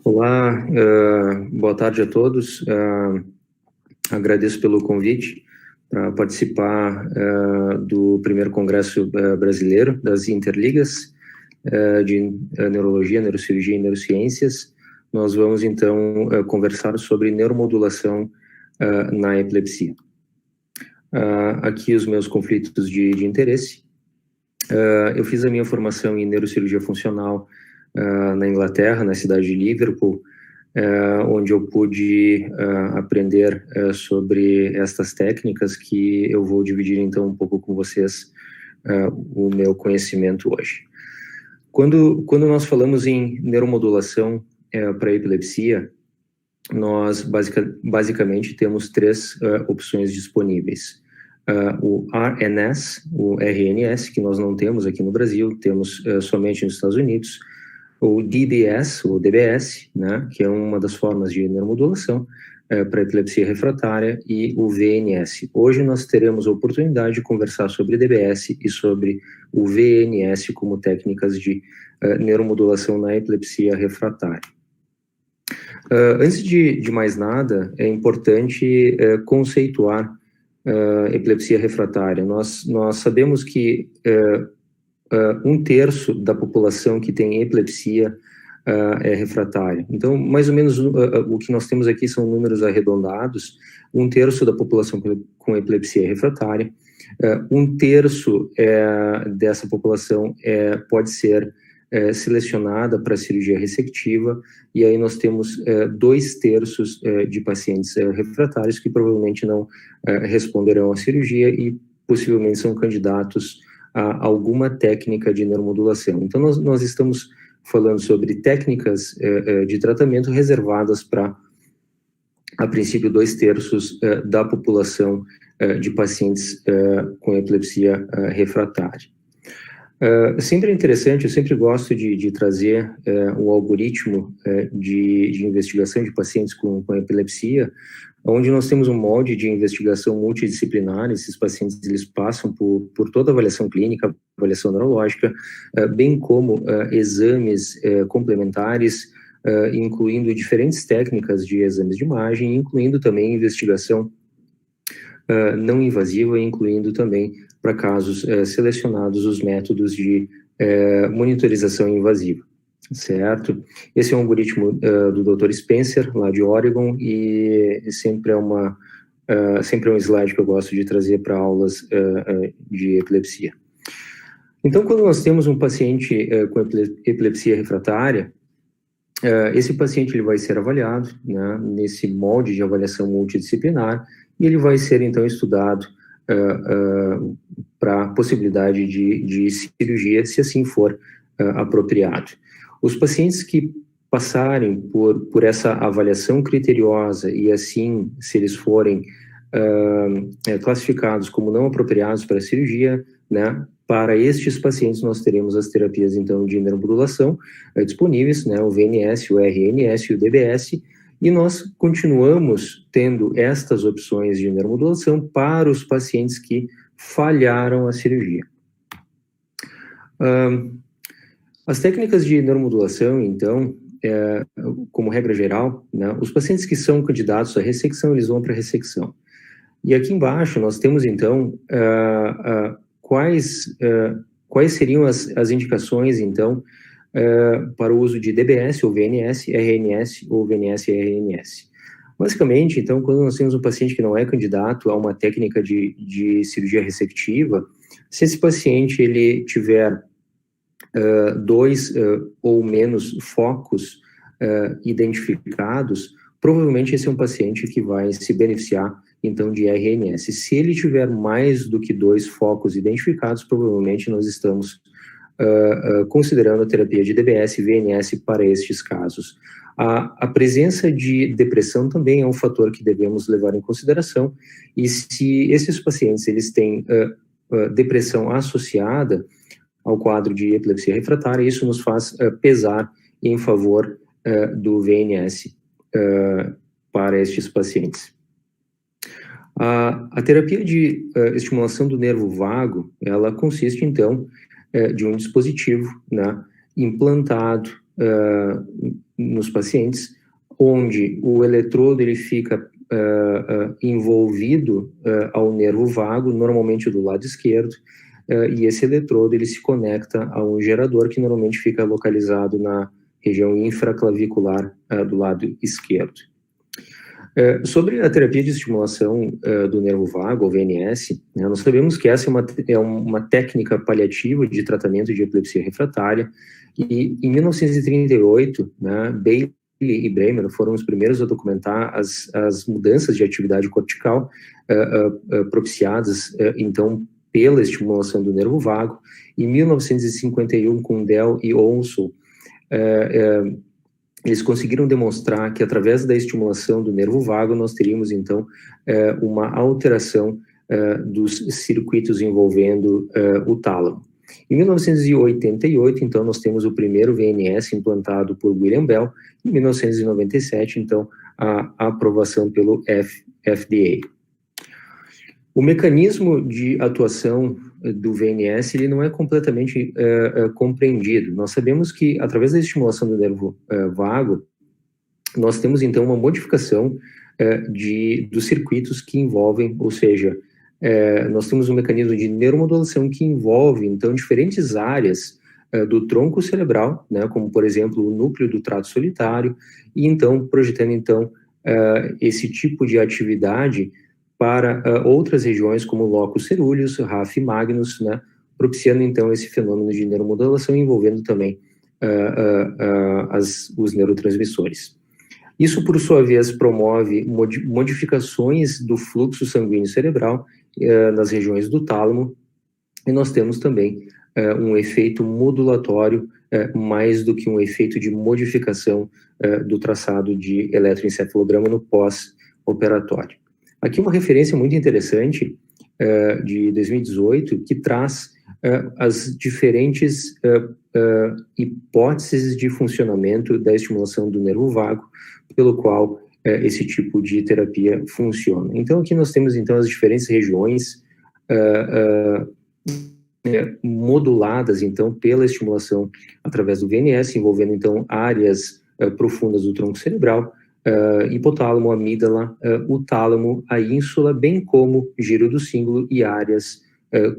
Olá, boa tarde a todos. Agradeço pelo convite para participar do primeiro Congresso Brasileiro das Interligas de Neurologia, Neurocirurgia e Neurociências. Nós vamos, então, conversar sobre neuromodulação na epilepsia. Aqui os meus conflitos de interesse. Eu fiz a minha formação em neurocirurgia funcional na Inglaterra, na cidade de Liverpool, onde eu pude aprender sobre estas técnicas que eu vou dividir, então, um pouco com vocês o meu conhecimento hoje. Quando nós falamos em neuromodulação para epilepsia, nós basicamente temos três opções disponíveis. O RNS, o RNS, que nós não temos aqui no Brasil, temos somente nos Estados Unidos, o DBS, ou DBS, né, que é uma das formas de neuromodulação para epilepsia refratária, e o VNS. Hoje nós teremos a oportunidade de conversar sobre DBS e sobre o VNS como técnicas de neuromodulação na epilepsia refratária. Antes de mais nada, é importante conceituar epilepsia refratária. Nós sabemos que 1/3 da população que tem epilepsia é refratária. Então, mais ou menos, o que nós temos aqui são números arredondados. 1/3 da população com epilepsia é refratária. 1/3 dessa população pode ser selecionada para cirurgia ressectiva, e aí nós temos 2/3 de pacientes refratários que provavelmente não responderão à cirurgia e possivelmente são candidatos a alguma técnica de neuromodulação. Então, nós estamos falando sobre técnicas de tratamento reservadas para, a princípio, 2/3 da população de pacientes com epilepsia refratária. Sempre é interessante, eu sempre gosto de trazer o algoritmo de investigação de pacientes com epilepsia, onde nós temos um molde de investigação multidisciplinar. Esses pacientes eles passam por toda a avaliação clínica, avaliação neurológica, bem como exames complementares, incluindo diferentes técnicas de exames de imagem, incluindo também investigação não invasiva, incluindo também, para casos selecionados, os métodos de monitorização invasiva, certo? Esse é um algoritmo do Dr. Spencer, lá de Oregon, e sempre é um slide que eu gosto de trazer para aulas de epilepsia. Então, quando nós temos um paciente com epilepsia refratária, esse paciente ele vai ser avaliado, né, nesse molde de avaliação multidisciplinar, e ele vai ser, então, estudado para a possibilidade de cirurgia, se assim for apropriado. Os pacientes que passarem por essa avaliação criteriosa e, assim, se eles forem classificados como não apropriados para a cirurgia, né, para estes pacientes nós teremos as terapias, então, de neuromodulação disponíveis, né, o VNS, o RNS e o DBS, e nós continuamos tendo estas opções de neuromodulação para os pacientes que falharam a cirurgia. As técnicas de neuromodulação, então, como regra geral, né, os pacientes que são candidatos à ressecção, eles vão para a ressecção. E aqui embaixo nós temos, então, quais seriam as indicações, então, para o uso de DBS ou VNS, RNS ou VNS e RNS. Basicamente, então, quando nós temos um paciente que não é candidato a uma técnica de cirurgia ressectiva, se esse paciente ele tiver 2 ou menos focos identificados, provavelmente esse é um paciente que vai se beneficiar, então, de RNS. Se ele tiver mais do que 2 focos identificados, provavelmente nós estamos considerando a terapia de DBS e VNS para estes casos. A presença de depressão também é um fator que devemos levar em consideração, e se esses pacientes eles têm depressão associada ao quadro de epilepsia refratária, isso nos faz pesar em favor do VNS para estes pacientes. A terapia de estimulação do nervo vago, ela consiste, então, de um dispositivo, né, implantado nos pacientes, onde o eletrodo ele fica envolvido ao nervo vago, normalmente do lado esquerdo, e esse eletrodo ele se conecta a um gerador que normalmente fica localizado na região infraclavicular do lado esquerdo. Sobre a terapia de estimulação do nervo vago, ou VNS, né, nós sabemos que essa é uma técnica paliativa de tratamento de epilepsia refratária, e em 1938, né, Bailey e Bremer foram os primeiros a documentar as mudanças de atividade cortical propiciadas, então, pela estimulação do nervo vago. Em 1951, com Dell e Onslow, eles conseguiram demonstrar que, através da estimulação do nervo vago, nós teríamos, então, uma alteração dos circuitos envolvendo o tálamo. Em 1988, então, nós temos o primeiro VNS implantado por William Bell. Em 1997, então, a aprovação pelo FDA. O mecanismo de atuação do VNS ele não é completamente compreendido. Nós sabemos que, através da estimulação do nervo vago, nós temos, então, uma modificação dos circuitos que envolvem, ou seja, nós temos um mecanismo de neuromodulação que envolve, então, diferentes áreas do tronco cerebral, né, como, por exemplo, o núcleo do trato solitário, e, então, projetando, então, esse tipo de atividade para outras regiões, como locus ceruleus, RAF magnus, né, propiciando, então, esse fenômeno de neuromodulação, envolvendo também os neurotransmissores. Isso, por sua vez, promove modificações do fluxo sanguíneo cerebral nas regiões do tálamo, e nós temos também um efeito modulatório, mais do que um efeito de modificação do traçado de eletroencefalograma no pós-operatório. Aqui uma referência muito interessante de 2018, que traz as diferentes hipóteses de funcionamento da estimulação do nervo vago, pelo qual esse tipo de terapia funciona. Então, aqui nós temos, então, as diferentes regiões moduladas, então, pela estimulação através do VNS, envolvendo, então, áreas profundas do tronco cerebral, hipotálamo, amígdala, o tálamo, a ínsula, bem como giro do cíngulo e áreas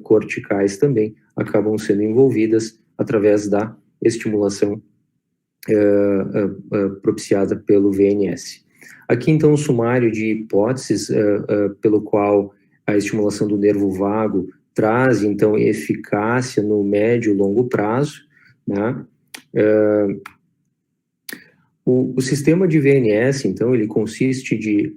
corticais também acabam sendo envolvidas através da estimulação propiciada pelo VNS. Aqui, então, o sumário de hipóteses pelo qual a estimulação do nervo vago traz, então, eficácia no médio e longo prazo, né? O sistema de VNS, então, ele consiste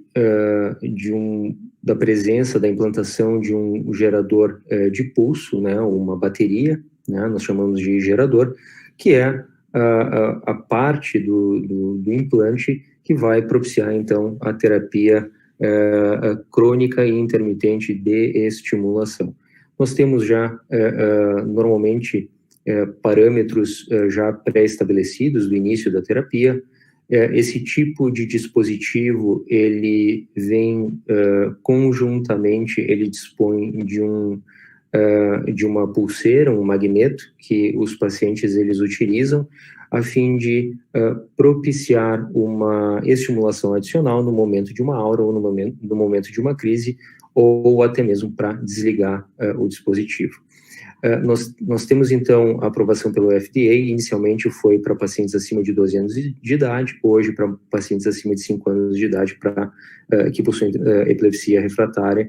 da presença, da implantação de um gerador de pulso, né, uma bateria, né, nós chamamos de gerador, que é a parte do implante que vai propiciar, então, a terapia crônica e intermitente de estimulação. Nós temos já, normalmente, parâmetros já pré-estabelecidos do início da terapia. Esse tipo de dispositivo, ele vem conjuntamente, ele dispõe de uma pulseira, um magneto, que os pacientes eles utilizam a fim de propiciar uma estimulação adicional no momento de uma aura ou no momento de uma crise, ou até mesmo para desligar o dispositivo. Nós temos, então, a aprovação pelo FDA. Inicialmente foi para pacientes acima de 12 anos de idade, hoje para pacientes acima de 5 anos de idade que possuem epilepsia refratária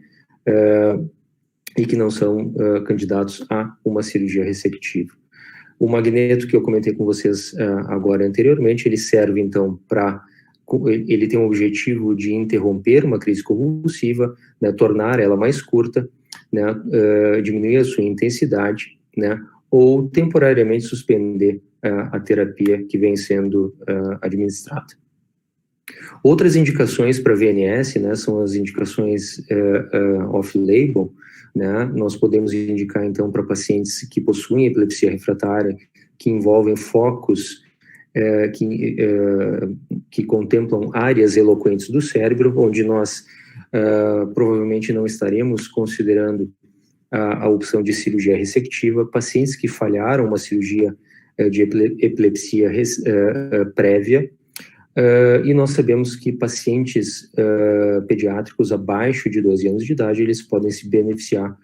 e que não são candidatos a uma cirurgia ressectiva. O magneto que eu comentei com vocês agora anteriormente, ele serve, então, ele tem o objetivo de interromper uma crise convulsiva, né, tornar ela mais curta, né, diminuir a sua intensidade, né, ou temporariamente suspender a terapia que vem sendo administrada. Outras indicações para VNS, né, são as indicações off-label, né. Nós podemos indicar, então, para pacientes que possuem epilepsia refratária, que envolvem focos que contemplam áreas eloquentes do cérebro, onde nós provavelmente não estaremos considerando a opção de cirurgia ressectiva. Pacientes que falharam uma cirurgia de epilepsia prévia, e nós sabemos que pacientes pediátricos abaixo de 12 anos de idade, eles podem se beneficiar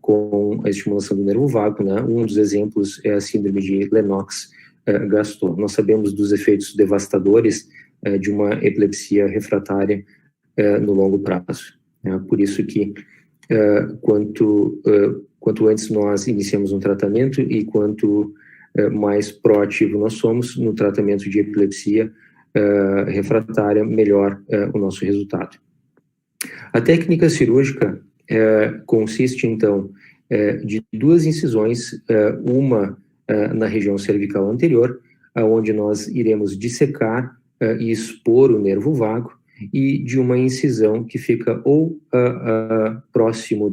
com a estimulação do nervo vago, né? Um dos exemplos é a síndrome de Lennox-Gastaut. Nós sabemos dos efeitos devastadores de uma epilepsia refratária no longo prazo. Por isso que quanto antes nós iniciamos um tratamento e quanto mais proativo nós somos no tratamento de epilepsia refratária, melhor o nosso resultado. A técnica cirúrgica consiste, então, de 2 incisões, uma na região cervical anterior, onde nós iremos dissecar e expor o nervo vago, e de uma incisão que fica ou próximo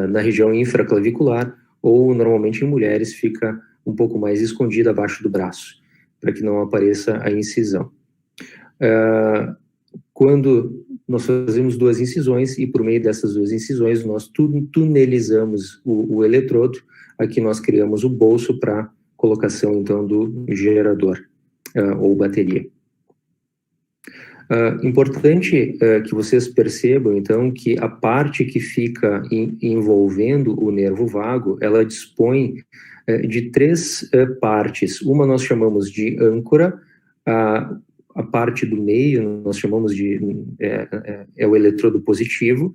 na região infraclavicular, ou normalmente em mulheres fica um pouco mais escondida abaixo do braço, para que não apareça a incisão. Quando nós fazemos 2 incisões, e por meio dessas 2 incisões nós tunelizamos o eletrodo, aqui nós criamos o bolso para colocação, então, do gerador ou bateria. Importante que vocês percebam, então, que a parte que fica envolvendo o nervo vago, ela dispõe de 3 partes. Uma nós chamamos de âncora, a parte do meio nós chamamos de o eletrodo positivo,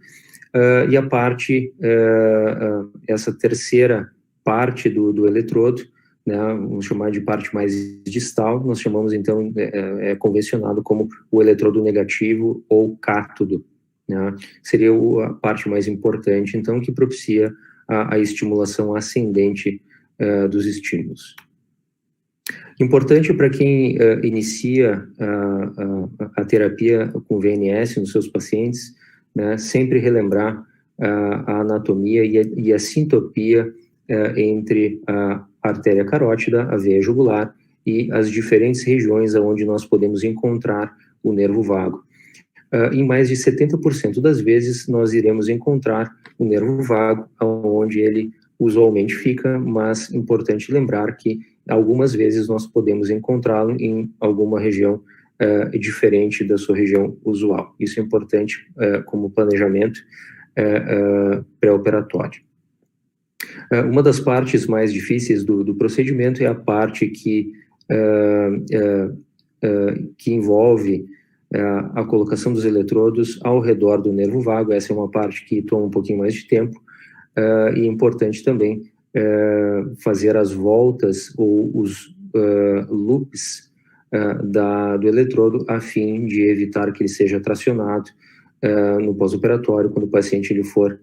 e a parte, essa terceira parte do eletrodo, né, vamos chamar de parte mais distal, nós chamamos, então, convencionado como o eletrodo negativo ou cátodo, né, seria a parte mais importante, então, que propicia a estimulação ascendente dos estímulos. Importante para quem inicia a terapia com VNS nos seus pacientes, né, sempre relembrar a anatomia e a sintopia entre a artéria carótida, a veia jugular e as diferentes regiões onde nós podemos encontrar o nervo vago. Em mais de 70% das vezes nós iremos encontrar o nervo vago onde ele usualmente fica, mas importante lembrar que algumas vezes nós podemos encontrá-lo em alguma região diferente da sua região usual. Isso é importante como planejamento pré-operatório. Uma das partes mais difíceis do procedimento é a parte que envolve a colocação dos eletrodos ao redor do nervo vago. Essa é uma parte que toma um pouquinho mais de tempo, e é importante também fazer as voltas ou os loops do eletrodo a fim de evitar que ele seja tracionado no pós-operatório quando o paciente ele for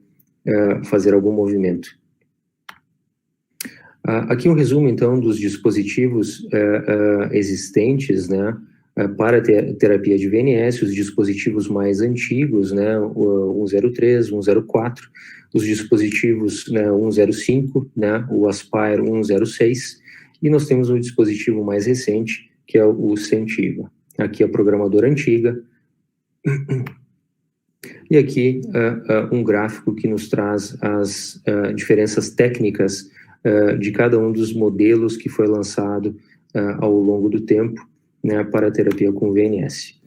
fazer algum movimento. Aqui um resumo, então, dos dispositivos existentes, né, para a terapia de VNS, os dispositivos mais antigos, né, o 103, 104, os dispositivos, né, 105, né, o Aspire 106, e nós temos um dispositivo mais recente, que é o Sentiva. Aqui a programadora antiga, e aqui um gráfico que nos traz as diferenças técnicas de cada um dos modelos que foi lançado ao longo do tempo, né, para a terapia com VNS.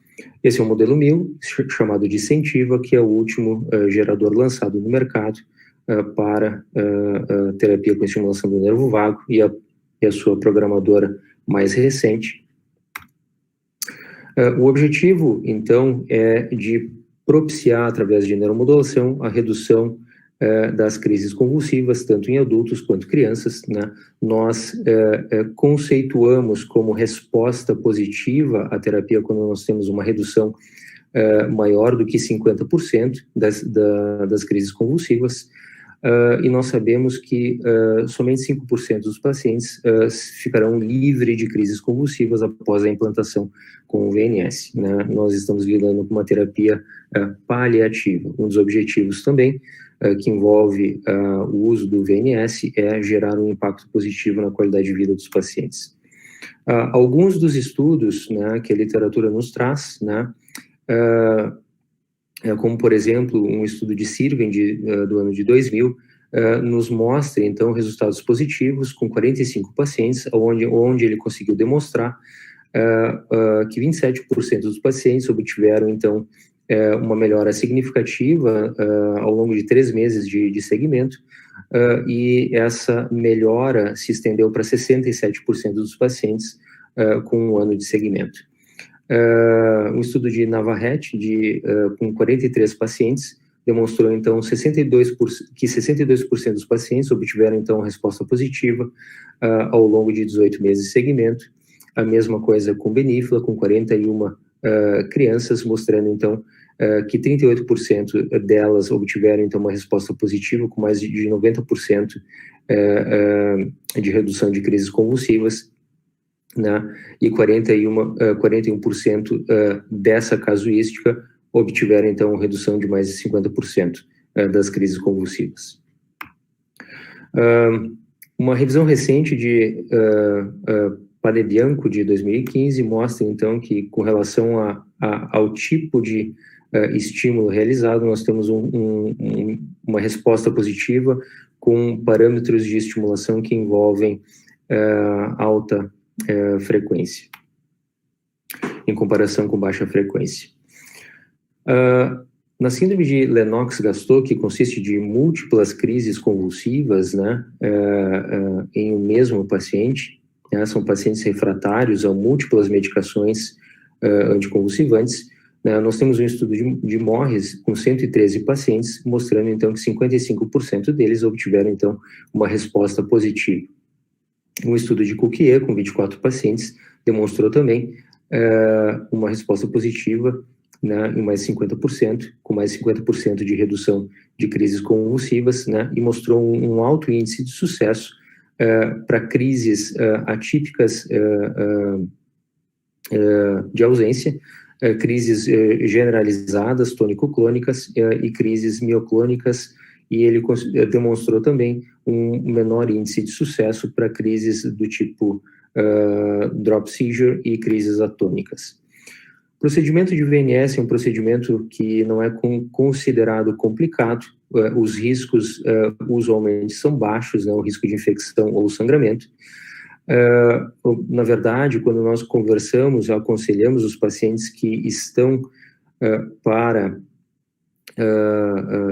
Esse é o modelo 1000, chamado de Sentiva, que é o último gerador lançado no mercado para terapia com estimulação do nervo vago, e a sua programadora mais recente. O objetivo, então, é de propiciar, através de neuromodulação, a redução das crises convulsivas, tanto em adultos quanto crianças, né? Nós conceituamos como resposta positiva à terapia quando nós temos uma redução maior do que 50% das crises convulsivas, e nós sabemos que somente 5% dos pacientes ficarão livres de crises convulsivas após a implantação com o VNS, né? Nós estamos lidando com uma terapia paliativa. Um dos objetivos também que envolve o uso do VNS é gerar um impacto positivo na qualidade de vida dos pacientes. Alguns dos estudos, né, que a literatura nos traz, né, como, por exemplo, um estudo de Sirven do ano de 2000, nos mostra, então, resultados positivos com 45 pacientes, onde ele conseguiu demonstrar que 27% dos pacientes obtiveram, então, uma melhora significativa ao longo de 3 meses de segmento, e essa melhora se estendeu para 67% dos pacientes com 1 ano de segmento. Um estudo de Navarrete, com 43 pacientes, demonstrou, então, que 62% dos pacientes obtiveram, então, resposta positiva ao longo de 18 meses de segmento. A mesma coisa com Benífila, com 41 crianças, mostrando, então, que 38% delas obtiveram, então, uma resposta positiva, com mais de 90% de redução de crises convulsivas, né? E 41% dessa casuística obtiveram, então, redução de mais de 50% das crises convulsivas. Uma revisão recente de Panebianco, de 2015, mostra, então, que, com relação ao tipo de estímulo realizado, nós temos uma resposta positiva com parâmetros de estimulação que envolvem alta frequência, em comparação com baixa frequência. Na síndrome de Lennox-Gastaut, que consiste de múltiplas crises convulsivas, né, em um mesmo paciente, né, são pacientes refratários a múltiplas medicações anticonvulsivantes, né, nós temos um estudo de Morris com 113 pacientes, mostrando, então, que 55% deles obtiveram, então, uma resposta positiva. Um estudo de Cuquier, com 24 pacientes, demonstrou também uma resposta positiva, né, em mais 50%, com mais 50% de redução de crises convulsivas, né, e mostrou um alto índice de sucesso para crises atípicas de ausência, crises generalizadas, tônico-clônicas e crises mioclônicas, e ele demonstrou também um menor índice de sucesso para crises do tipo drop seizure e crises atônicas. O procedimento de VNS é um procedimento que não é considerado complicado, os riscos usualmente são baixos, né, o risco de infecção ou sangramento. Na verdade, quando nós aconselhamos os pacientes que estão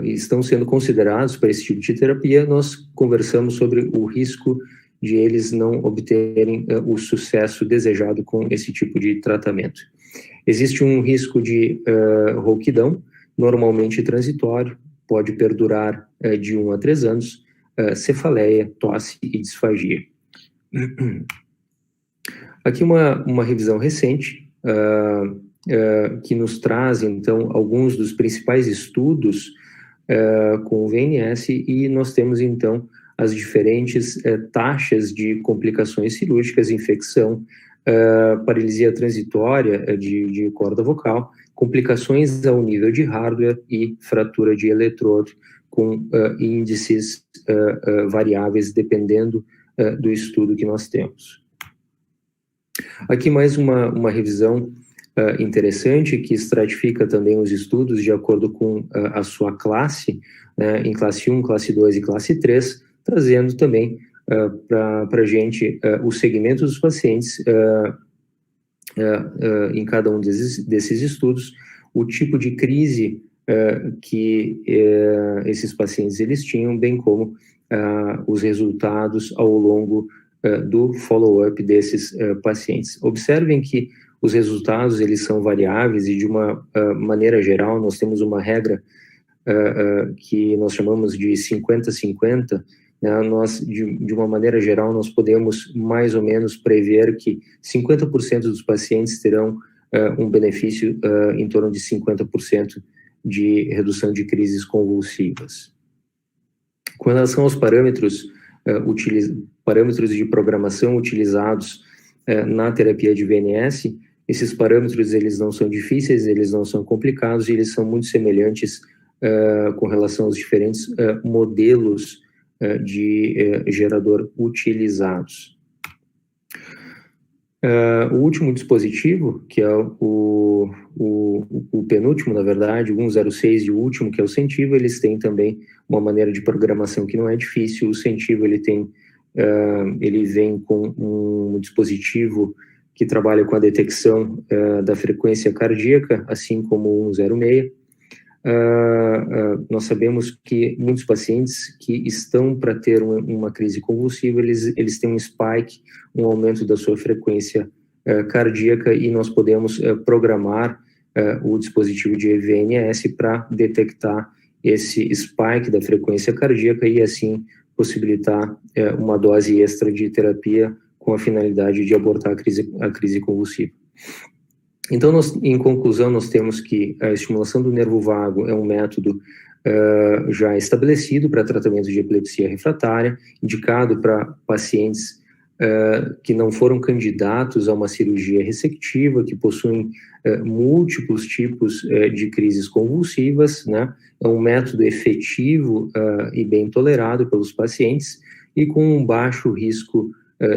estão sendo considerados para esse tipo de terapia, nós conversamos sobre o risco de eles não obterem o sucesso desejado com esse tipo de tratamento. Existe um risco de rouquidão, normalmente transitório, pode perdurar de 1 a 3 anos, cefaleia, tosse e disfagia. Aqui uma revisão recente, que nos traz, então, alguns dos principais estudos com o VNS, e nós temos, então, as diferentes taxas de complicações cirúrgicas, infecção, paralisia transitória de corda vocal, complicações ao nível de hardware e fratura de eletrodo, com índices variáveis dependendo do estudo que nós temos. Aqui mais uma revisão interessante, que estratifica também os estudos de acordo com a sua classe, né, em classe 1, classe 2 e classe 3, trazendo também para a gente os segmentos dos pacientes em cada um desses estudos, o tipo de crise que esses pacientes eles tinham, bem como os resultados ao longo do follow-up desses pacientes. Observem que os resultados eles são variáveis e, de uma maneira geral, nós temos uma regra que nós chamamos de 50-50, né? De uma maneira geral, nós podemos mais ou menos prever que 50% dos pacientes terão um benefício em torno de 50% de redução de crises convulsivas. Com relação aos parâmetros de programação utilizados na terapia de VNS, esses parâmetros eles não são difíceis, eles não são complicados, e eles são muito semelhantes com relação aos diferentes modelos de gerador utilizados. O último dispositivo, que é o penúltimo, na verdade, o 106 e o último, que é o Sentivo, eles têm também uma maneira de programação que não é difícil. O Sentivo, ele vem com um dispositivo que trabalha com a detecção da frequência cardíaca, assim como o 106. Nós sabemos que muitos pacientes que estão para ter uma crise convulsiva, eles têm um spike, um aumento da sua frequência cardíaca, e nós podemos programar o dispositivo de EVNS para detectar esse spike da frequência cardíaca e assim possibilitar uma dose extra de terapia com a finalidade de abortar a crise convulsiva. Então, em conclusão, nós temos que a estimulação do nervo vago é um método já estabelecido para tratamento de epilepsia refratária, indicado para pacientes que não foram candidatos a uma cirurgia ressectiva, que possuem múltiplos tipos de crises convulsivas, né? É um método efetivo e bem tolerado pelos pacientes e com um baixo risco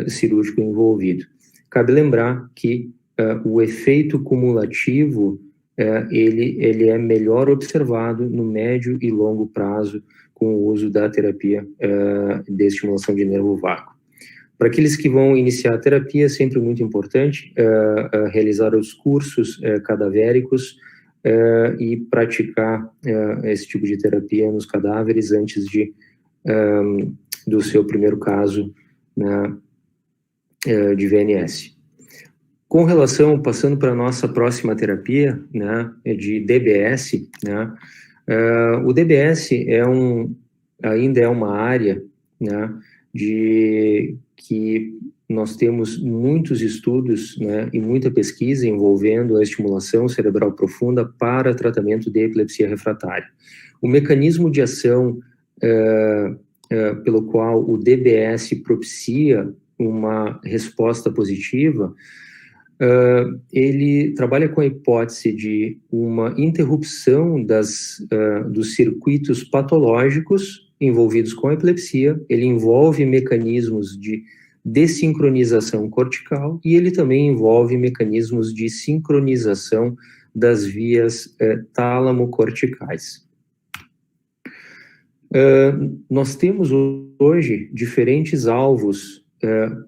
cirúrgico envolvido. Cabe lembrar que o efeito cumulativo, ele é melhor observado no médio e longo prazo com o uso da terapia de estimulação de nervo vago. Para aqueles que vão iniciar a terapia, é sempre muito importante realizar os cursos cadavéricos e praticar esse tipo de terapia nos cadáveres antes do seu primeiro caso, né, de VNS. Com relação, passando para a nossa próxima terapia, né, de DBS, né, o DBS ainda é uma área, né, que nós temos muitos estudos, né, e muita pesquisa envolvendo a estimulação cerebral profunda para tratamento de epilepsia refratária. O mecanismo de ação pelo qual o DBS propicia uma resposta positiva, ele trabalha com a hipótese de uma interrupção dos circuitos patológicos envolvidos com a epilepsia. Ele envolve mecanismos de desincronização cortical e ele também envolve mecanismos de sincronização das vias tálamo-corticais. Nós temos hoje diferentes alvos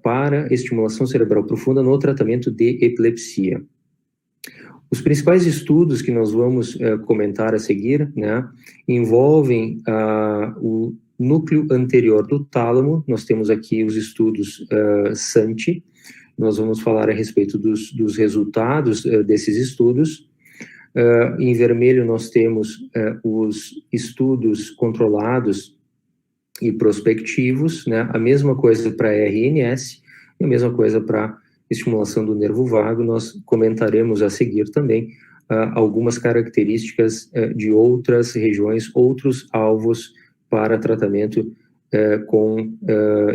para estimulação cerebral profunda no tratamento de epilepsia. Os principais estudos que nós vamos comentar a seguir, né, envolvem o núcleo anterior do tálamo. Nós temos aqui os estudos SANTI. Nós vamos falar a respeito dos resultados desses estudos. Em vermelho nós temos os estudos controlados e prospectivos, né? A mesma coisa para RNS e a mesma coisa para estimulação do nervo vago. Nós comentaremos a seguir também algumas características de outras regiões, outros alvos para tratamento com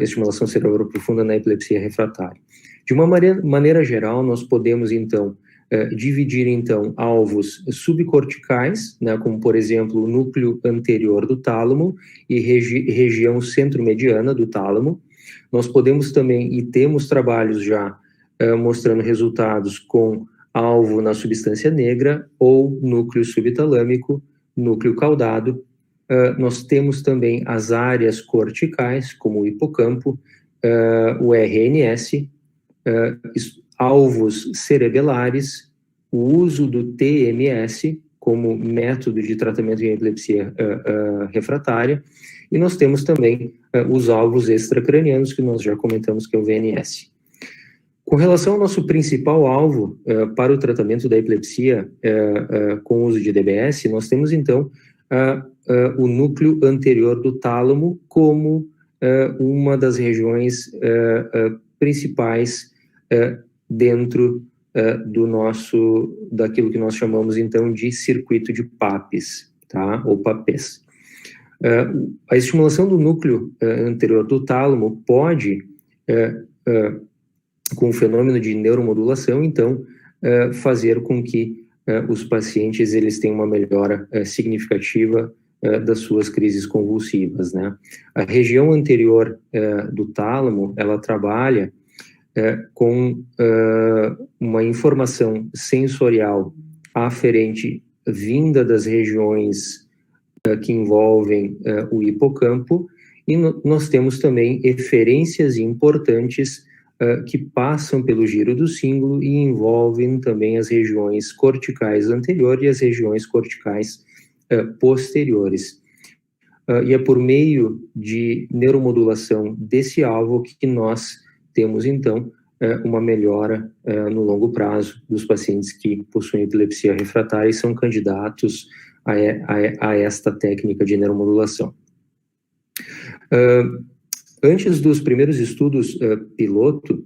estimulação cerebral profunda na epilepsia refratária. De uma maneira geral, nós podemos, então, dividir, então, alvos subcorticais, né, como, por exemplo, o núcleo anterior do tálamo e região centromediana do tálamo. Nós podemos também, e temos trabalhos já mostrando resultados com alvo na substância negra ou núcleo subtalâmico, núcleo caudado. Nós temos também as áreas corticais, como o hipocampo, o RNS, alvos cerebelares, o uso do TMS como método de tratamento em epilepsia refratária, e nós temos também os alvos extracranianos, que nós já comentamos, que é o VNS. Com relação ao nosso principal alvo para o tratamento da epilepsia com o uso de DBS, nós temos, então, o núcleo anterior do tálamo como uma das regiões principais dentro daquilo que nós chamamos, então, de circuito de PAPs, tá? Ou PAPs. A estimulação do núcleo anterior do tálamo pode, com o fenômeno de neuromodulação, então, fazer com que os pacientes eles tenham uma melhora significativa das suas crises convulsivas, né? A região anterior do tálamo, ela trabalha com uma informação sensorial aferente vinda das regiões que envolvem o hipocampo, e nós temos também eferências importantes que passam pelo giro do cíngulo e envolvem também as regiões corticais anteriores e as regiões corticais posteriores. E é por meio de neuromodulação desse alvo que nós temos, então, uma melhora no longo prazo dos pacientes que possuem epilepsia refratária e são candidatos a esta técnica de neuromodulação. Antes dos primeiros estudos piloto,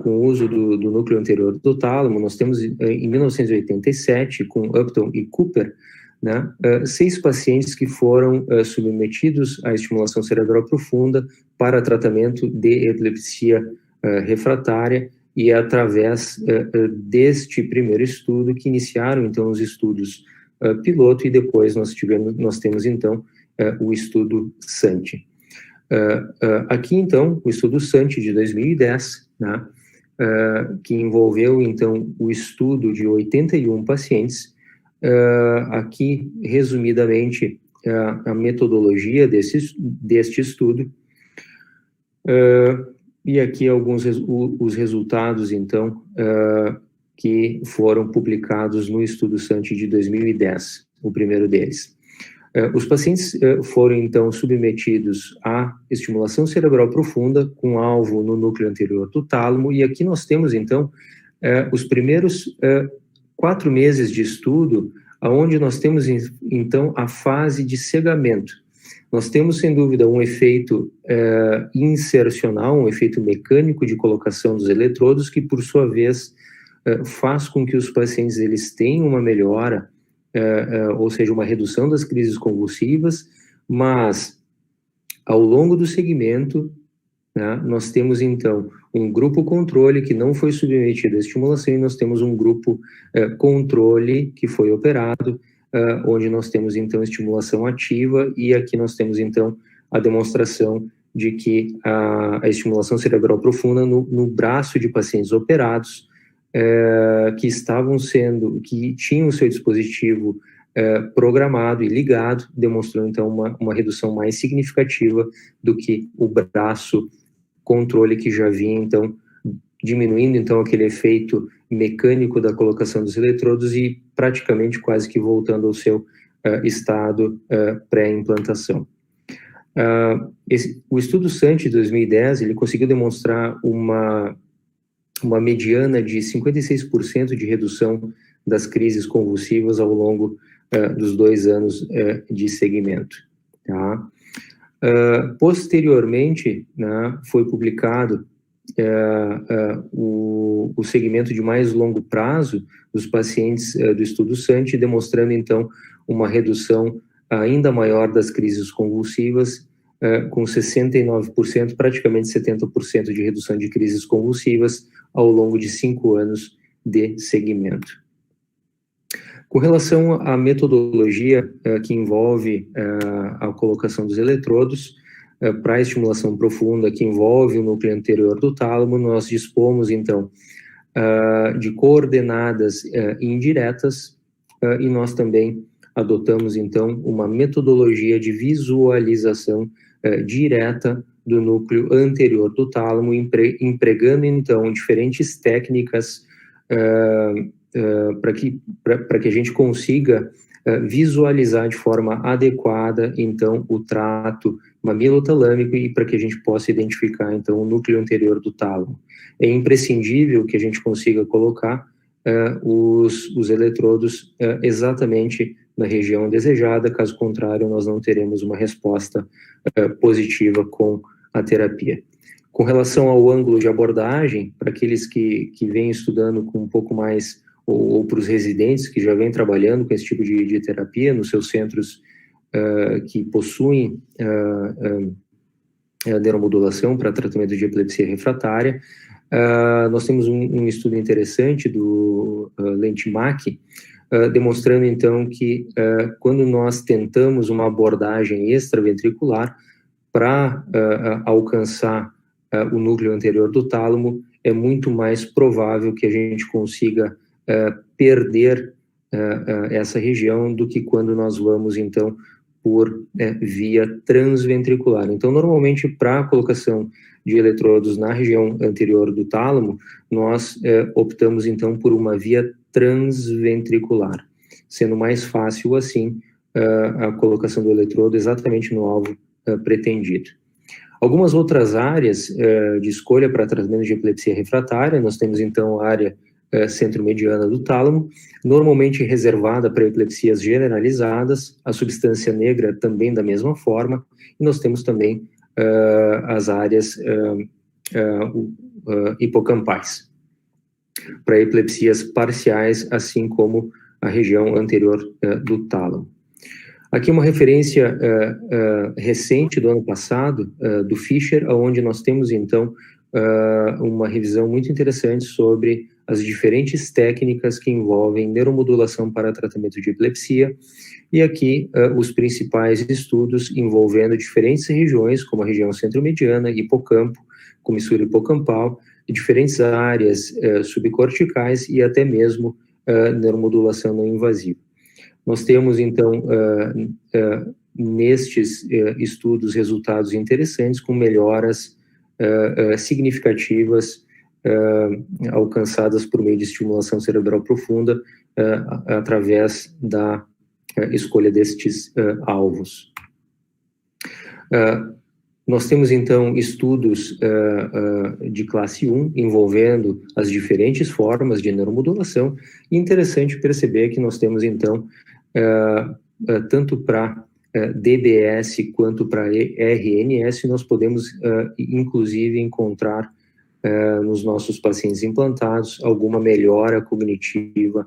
com o uso do núcleo anterior do tálamo, nós temos em 1987, com Upton e Cooper, né, 6 pacientes que foram submetidos à estimulação cerebral profunda para tratamento de epilepsia refratária, e é através deste primeiro estudo que iniciaram, então, os estudos piloto, e depois nós temos, então, o estudo SANT. Aqui, então, o estudo SANT de 2010, né, que envolveu, então, o estudo de 81 pacientes. Aqui, resumidamente, a metodologia deste estudo, e aqui os resultados, então, que foram publicados no estudo SANT de 2010, o primeiro deles. Os pacientes foram, então, submetidos à estimulação cerebral profunda com alvo no núcleo anterior do tálamo, e aqui nós temos, então, os primeiros 4 meses de estudo, onde nós temos, então, a fase de cegamento. Nós temos, sem dúvida, um efeito insercional, um efeito mecânico de colocação dos eletrodos, que, por sua vez, faz com que os pacientes eles tenham uma melhora, ou seja, uma redução das crises convulsivas, mas, ao longo do segmento, né, nós temos, então, um grupo controle que não foi submetido à estimulação, e nós temos um grupo controle que foi operado, onde nós temos, então, estimulação ativa, e aqui nós temos, então, a demonstração de que a estimulação cerebral profunda no braço de pacientes operados, que tinham o seu dispositivo programado e ligado, demonstrou, então, uma redução mais significativa do que o braço controle, que já vinha, então, diminuindo, então, aquele efeito mecânico da colocação dos eletrodos e praticamente quase que voltando ao seu estado pré-implantação. O estudo SANT de 2010, ele conseguiu demonstrar uma mediana de 56% de redução das crises convulsivas ao longo dos 2 anos de segmento. Tá? Posteriormente, né, foi publicado o segmento de mais longo prazo dos pacientes do estudo SANT, demonstrando, então, uma redução ainda maior das crises convulsivas, com 69%, praticamente 70% de redução de crises convulsivas ao longo de 5 anos de segmento. Com relação à metodologia que envolve a colocação dos eletrodos, para a estimulação profunda que envolve o núcleo anterior do tálamo, nós dispomos, então, de coordenadas indiretas, e nós também adotamos, então, uma metodologia de visualização direta do núcleo anterior do tálamo, empregando, então, diferentes técnicas para que a gente consiga visualizar de forma adequada, então, o trato mamilotalâmico, e para que a gente possa identificar, então, o núcleo anterior do tálamo. É imprescindível que a gente consiga colocar os eletrodos exatamente na região desejada, caso contrário, nós não teremos uma resposta positiva com a terapia. Com relação ao ângulo de abordagem, para aqueles que vêm estudando com um pouco mais, ou para os residentes que já vêm trabalhando com esse tipo de terapia nos seus centros que possuem neuromodulação para tratamento de epilepsia refratária, nós temos um estudo interessante do Lentimac, demonstrando, então, que quando nós tentamos uma abordagem extraventricular para alcançar o núcleo anterior do tálamo, é muito mais provável que a gente consiga perder essa região do que quando nós vamos, então, por via transventricular. Então, normalmente, para a colocação de eletrodos na região anterior do tálamo, nós optamos, então, por uma via transventricular, sendo mais fácil, assim, a colocação do eletrodo exatamente no alvo pretendido. Algumas outras áreas de escolha para tratamento de epilepsia refratária, nós temos, então, a área centro-mediana do tálamo, normalmente reservada para epilepsias generalizadas, a substância negra também da mesma forma, e nós temos também as áreas hipocampais, para epilepsias parciais, assim como a região anterior do tálamo. Aqui uma referência recente do ano passado, do Fischer, onde nós temos, então, uma revisão muito interessante sobre as diferentes técnicas que envolvem neuromodulação para tratamento de epilepsia, e aqui os principais estudos envolvendo diferentes regiões, como a região centro-mediana, hipocampo, comissura hipocampal, e diferentes áreas subcorticais e até mesmo neuromodulação não invasiva. Nós temos, então, nestes estudos, resultados interessantes com melhoras significativas alcançadas por meio de estimulação cerebral profunda através da escolha destes alvos. Nós temos, então, estudos de classe 1 envolvendo as diferentes formas de neuromodulação, e interessante perceber que nós temos, então, tanto para DBS quanto para RNS, nós podemos, inclusive, encontrar nos nossos pacientes implantados alguma melhora cognitiva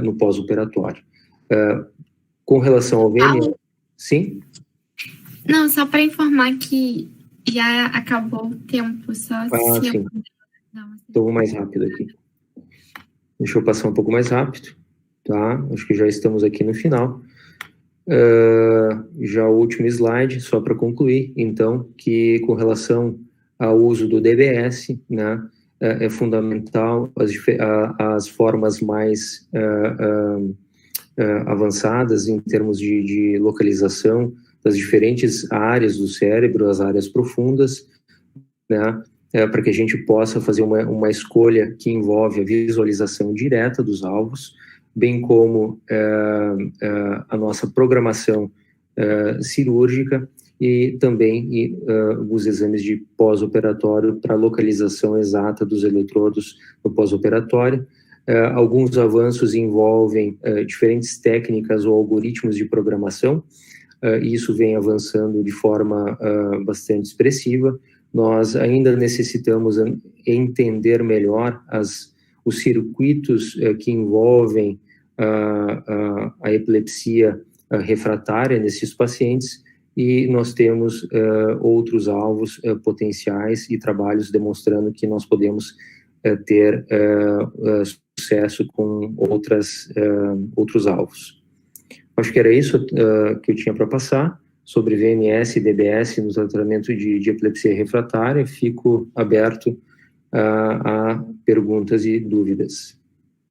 no pós-operatório. Com relação ao VNS, sim? Não, só para informar que já acabou o tempo, só se sim. Então, vou mais rápido aqui. Deixa eu passar um pouco mais rápido, tá? Acho que já estamos aqui no final. Já o último slide, só para concluir, então, que com relação ao uso do DBS, né, é fundamental as formas mais avançadas em termos de localização das diferentes áreas do cérebro, as áreas profundas, né, para que a gente possa fazer uma escolha que envolve a visualização direta dos alvos, bem como a nossa programação cirúrgica e também os exames de pós-operatório para localização exata dos eletrodos no pós-operatório. Alguns avanços envolvem diferentes técnicas ou algoritmos de programação, e isso vem avançando de forma bastante expressiva. Nós ainda necessitamos entender melhor os circuitos que envolvem a epilepsia refratária nesses pacientes, e nós temos outros alvos potenciais e trabalhos demonstrando que nós podemos ter sucesso com outros alvos. Acho que era isso que eu tinha para passar sobre VNS e DBS no tratamento de epilepsia refratária. Fico aberto a perguntas e dúvidas.